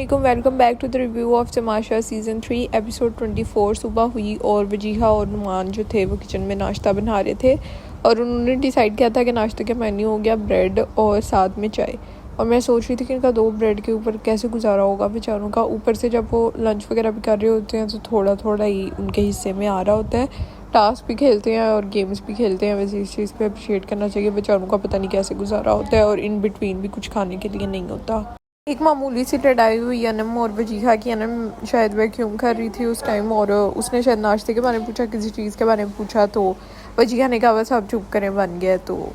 अस्सलामुअलैकुम, welcome back to the review of Tamasha season 3 episode 24। सुबह हुई और वजीहा और नुमान जो थे वो किचन में नाश्ता बना रहे थे और उन्होंने डिसाइड किया था कि नाश्ते का मेन्यू हो गया ब्रेड और साथ में चाय। और मैं सोच रही थी कि इनका 2 ब्रेड के ऊपर कैसे गुजारा होगा बेचारों का। ऊपर से जब वो लंच वगैरह भी कर रहे होते हैं तो थोड़ा थोड़ा ही उनके हिस्से में आ रहा होता है। टास्क भी खेलते हैं और गेम्स भी खेलते हैं। वैसे इस चीज़ पे अप्रिशिएट करना चाहिए, बेचारों का पता नहीं कैसे गुजारा होता है और इन बिटवीन भी कुछ खाने के लिए नहीं होता। एक मामूली सी लड़ाई हुई अनम और वजीहा की। अनम शायद वैक्यूम कर रही थी उस टाइम और उसने शायद नाश्ते के बारे में पूछा, किसी चीज़ के बारे में पूछा, तो वजीहा ने कहा बस आप चुप करें बन गया। तो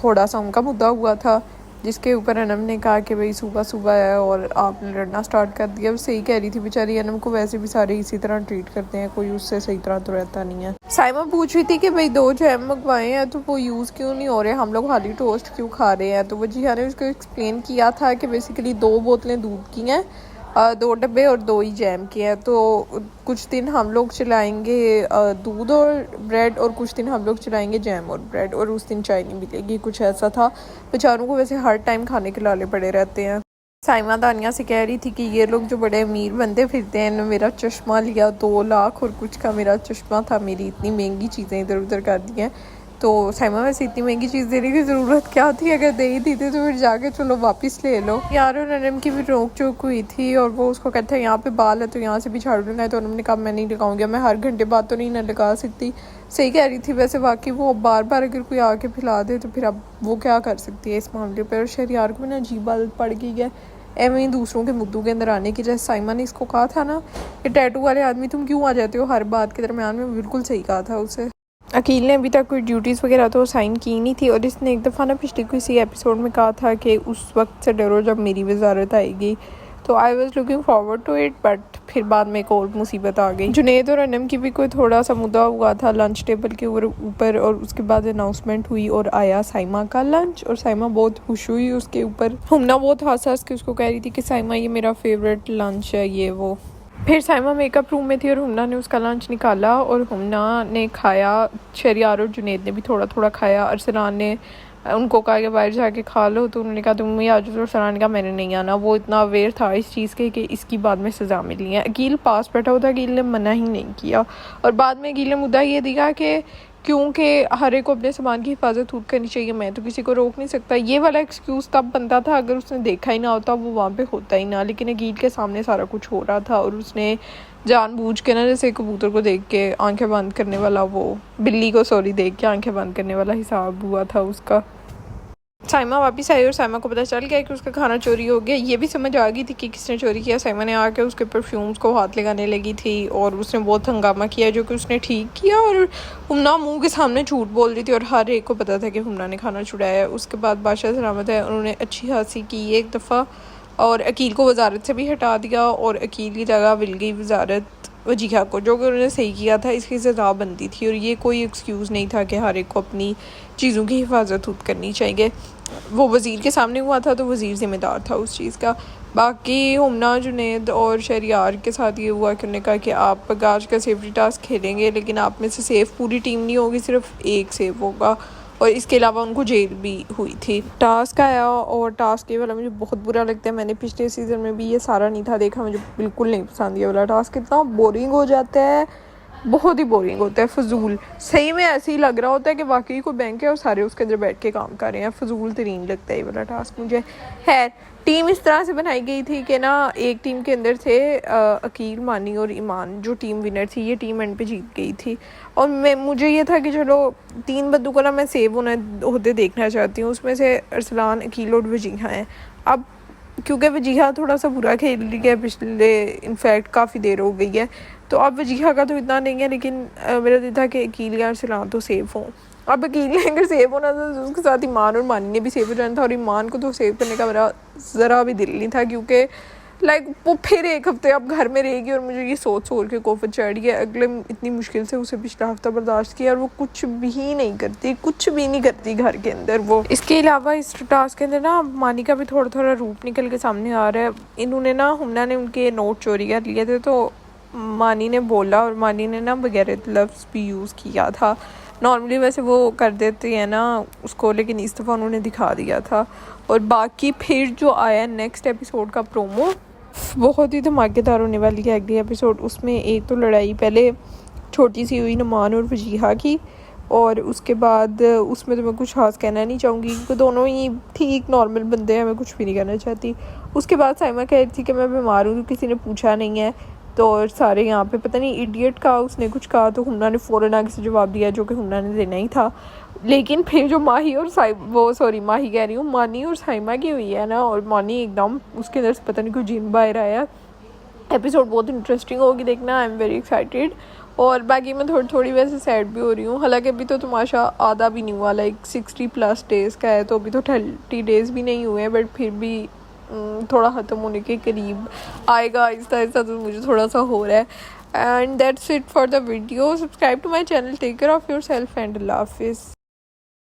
थोड़ा सा उनका मुद्दा हुआ था जिसके ऊपर अनम ने कहा कि भाई सुबह सुबह है और आपने लड़ना स्टार्ट कर दिया। वो सही कह रही थी बेचारी, अनम को वैसे भी सारे इसी तरह ट्रीट करते हैं, कोई उससे सही तरह तो रहता नहीं है। साइमा पूछ रही थी कि भाई 2 जैम मंगवाए हैं तो वो यूज़ क्यों नहीं हो रहे, हम लोग खाली टोस्ट क्यों खा रहे हैं। तो वजीहा ने उसको एक्सप्लेन किया था कि बेसिकली 2 बोतलें दूध की हैं, 2 डब्बे और 2 ही जैम के हैं। तो कुछ दिन हम लोग चलाएंगे दूध और ब्रेड और कुछ दिन हम लोग चलाएंगे जैम और ब्रेड और उस दिन चाय नहीं मिलेगी, कुछ ऐसा था। बेचारों को वैसे हर टाइम खाने के लाले पड़े रहते हैं। साइमा दानिया से कह रही थी कि ये लोग जो बड़े अमीर बनते फिरते हैं, मेरा चश्मा लिया 2 लाख और कुछ का मेरा चश्मा था, मेरी इतनी महंगी चीज़ें इधर उधर कर दी हैं। तो साइमा वैसे इतनी महंगी चीज़ देने की ज़रूरत क्या थी, अगर दे ही दी थी तो फिर जाके चलो वापस ले लो। यार और अनम की भी रोक चोक हुई थी और वो उसको कहता है यहाँ पे बाल है तो यहाँ से भी झाड़ू लगाए। तो उन्होंने कहा मैं नहीं लगाऊंगी, मैं हर घंटे बाद तो नहीं ना लगा सकती। सही कह रही थी वैसे, वाकई वो बार बार अगर कोई आके फैला दे तो फिर अब वो क्या कर सकती है इस मामले पर। शहरियार को भी ना अजीब आदत पड़ गई है एवं ही दूसरों के मुद्दों के अंदर आने की। जैसे साइमा ने इसको कहा था ना कि टैटू वाले आदमी तुम क्यों आ जाते हो हर बात के दरमियान में, बिल्कुल सही कहा था उसे। अकील ने अभी तक कोई ड्यूटीज़ वगैरह तो साइन की नहीं थी और इसने एक दफ़ा ना पिछले किसी एपिसोड में कहा था कि उस वक्त से डरो जब मेरी वजारत आएगी। तो I was looking forward to it, but फिर बाद में एक और मुसीबत आ गई। जुनेद और अनम की भी कोई थोड़ा सा मुद्दा हुआ था लंच टेबल के ऊपर और उसके बाद अनाउंसमेंट हुई और आया साइमा का लंच और साइमा बहुत खुश हुई उसके ऊपर। हमना बहुत हंस के उसको कह रही थी कि साइमा ये मेरा फेवरेट लंच है ये वो। फिर साइमा मेकअप रूम में थी और हमना ने उसका लंच निकाला और हमना ने खाया। शहरियार और जुनेद ने भी थोड़ा थोड़ा खाया। अरसलान ने उनको कहा कि बाहर जाके खा लो, तो उन्होंने कहा तुम ही आ जाओ। तो अरसलान ने कहा मैंने नहीं आना। वो इतना अवेयर था इस चीज़ के कि इसकी बाद में सज़ा मिली है। अकील पास बैठा हुआ था, अकील ने मना ही नहीं किया और बाद में अकील ने मुद्दा ये दिया कि क्योंकि हर एक को अपने सामान की हिफाजत खुद करनी चाहिए, मैं तो किसी को रोक नहीं सकता। ये वाला एक्सक्यूज़ तब बनता था अगर उसने देखा ही ना होता, वो वहाँ पे होता ही ना। लेकिन अकील के सामने सारा कुछ हो रहा था और उसने जानबूझ के ना जैसे कबूतर को देख के आंखें बंद करने वाला, वो बिल्ली को सॉरी देख के आंखें बंद करने वाला हिसाब हुआ था उसका। साइमा वापस आई और साइमा को पता चल गया कि उसका खाना चोरी हो गया। ये भी समझ आ गई थी कि किसने चोरी किया। साइमा ने आके उसके परफ्यूम्स को हाथ लगाने लगी थी और उसने बहुत हंगामा किया जो कि उसने ठीक किया। और हुमना मुंह के सामने झूठ बोल रही थी और हर एक को पता था कि हुमना ने खाना चुराया है। उसके बाद बादशाह सलामत है, उन्होंने अच्छी हंसी की एक दफ़ा और अकील को वजारत से भी हटा दिया और अकील की जगह मिल गई वजारत वजीहा को, जो कि उन्होंने सही किया था। इसकी सज़ा बनती थी और ये कोई एक्सक्यूज़ नहीं था कि हर एक को अपनी चीज़ों की हिफाजत खुद करनी चाहिए। वो वज़ीर के सामने हुआ था तो वज़ीर ज़िम्मेदार था उस चीज़ का। बाकी हुमना जुनेद और शहरियार के साथ ये हुआ कि उन्होंने कहा कि आप आज का सेफ्टी टास्क खेलेंगे लेकिन आप में से सेफ पूरी टीम नहीं होगी, सिर्फ एक सेफ होगा। और इसके अलावा उनको जेल भी हुई थी। टास्क आया और टास्क ये वाला मुझे बहुत बुरा लगता है। मैंने पिछले सीज़न में भी ये सारा नहीं था देखा, मुझे बिल्कुल नहीं पसंद ये वाला टास्क। इतना बोरिंग हो जाता है, बहुत ही बोरिंग होता है, फजूल। सही में ऐसे ही लग रहा होता है कि वाकई कोई बैंक है और सारे उसके अंदर बैठ के काम कर रहे हैं। फजूल तरीन लगता है ये वाला टास्क मुझे। है टीम इस तरह से बनाई गई थी कि ना एक टीम के अंदर थे अकील, मानी और ईमान, जो टीम विनर थी। ये टीम एंड पे जीत गई थी और मुझे ये था कि चलो 3 बंदों को ना मैं सेव होते देखना चाहती हूँ। उसमें से अरसलान, अकील और वजीहा हैं। अब क्योंकि वजीहा थोड़ा सा बुरा खेल रही है पिछले, इनफैक्ट काफ़ी देर हो गई है, तो अब वजीहा का तो इतना नहीं है। लेकिन मेरा दिल था कि अकील या अरसलान तो सेफ हों। अब अकील ने अगर सेव होना था तो उसके साथ ईमान और मानी ने भी सेव हो जाना था और ईमान को तो सेव करने का मेरा ज़रा भी दिल नहीं था क्योंकि वो फिर एक हफ्ते अब घर में रहेगी और मुझे ये सोच के कोफत चढ़ी है। अगले इतनी मुश्किल से उसे पिछला हफ्ता बर्दाश्त किया और वो कुछ भी नहीं करती घर के अंदर वो। इसके अलावा इस टास्क के अंदर ना मानी का भी थोड़ा थोड़ा रूप निकल के सामने आ रहा है। इन्होंने ना हुमना ने उनके नोट चोरी कर लिए थे तो मानी ने बोला और मानी ने ना बगैर लफ्ज़ भी यूज़ किया था। नॉर्मली वैसे वो कर देते हैं ना उसको, लेकिन इस दफ़ा उन्होंने दिखा दिया था। और बाकी फिर जो आया नेक्स्ट एपिसोड का प्रोमो, बहुत ही धमाकेदार होने वाली है अगली एपिसोड। उसमें एक तो लड़ाई पहले छोटी सी हुई नुमान और वजीहा की, और उसके बाद उसमें तो मैं कुछ खास कहना नहीं चाहूँगी क्योंकि दोनों ही ठीक नॉर्मल बंदे हैं, मैं कुछ भी नहीं कहना चाहती। उसके बाद साइमा कह रही थी कि मैं बीमार हूँ तो किसी ने पूछा नहीं है, तो सारे यहाँ पे पता नहीं इडियट का उसने कुछ कहा तो हुन्ना ने फ़ौरन आगे से जवाब दिया जो कि हुन्ना ने देना ही था। लेकिन फिर जो माही और माही कह रही हूँ, मानी और साइमा की हुई है ना, और मानी एकदम उसके अंदर से पता नहीं कोई जिन बाहर आया। एपिसोड बहुत इंटरेस्टिंग होगी देखना, आई एम वेरी एक्साइटेड। और बाकी मैं थोड़ी वैसे सैड भी हो रही हूँ, हालांकि अभी तो तमाशा आधा भी नहीं हुआ, लाइक 60+ डेज़ का है, तो अभी तो 30 डेज़ भी नहीं हुए, बट फिर भी थोड़ा ख़त्म होने के करीब आएगा आहिस्ता आहिस्ता, तो मुझे थोड़ा सा हो रहा है। And that's it for the video. Subscribe to my channel, take care of yourself and अल्लाह हाफिज़।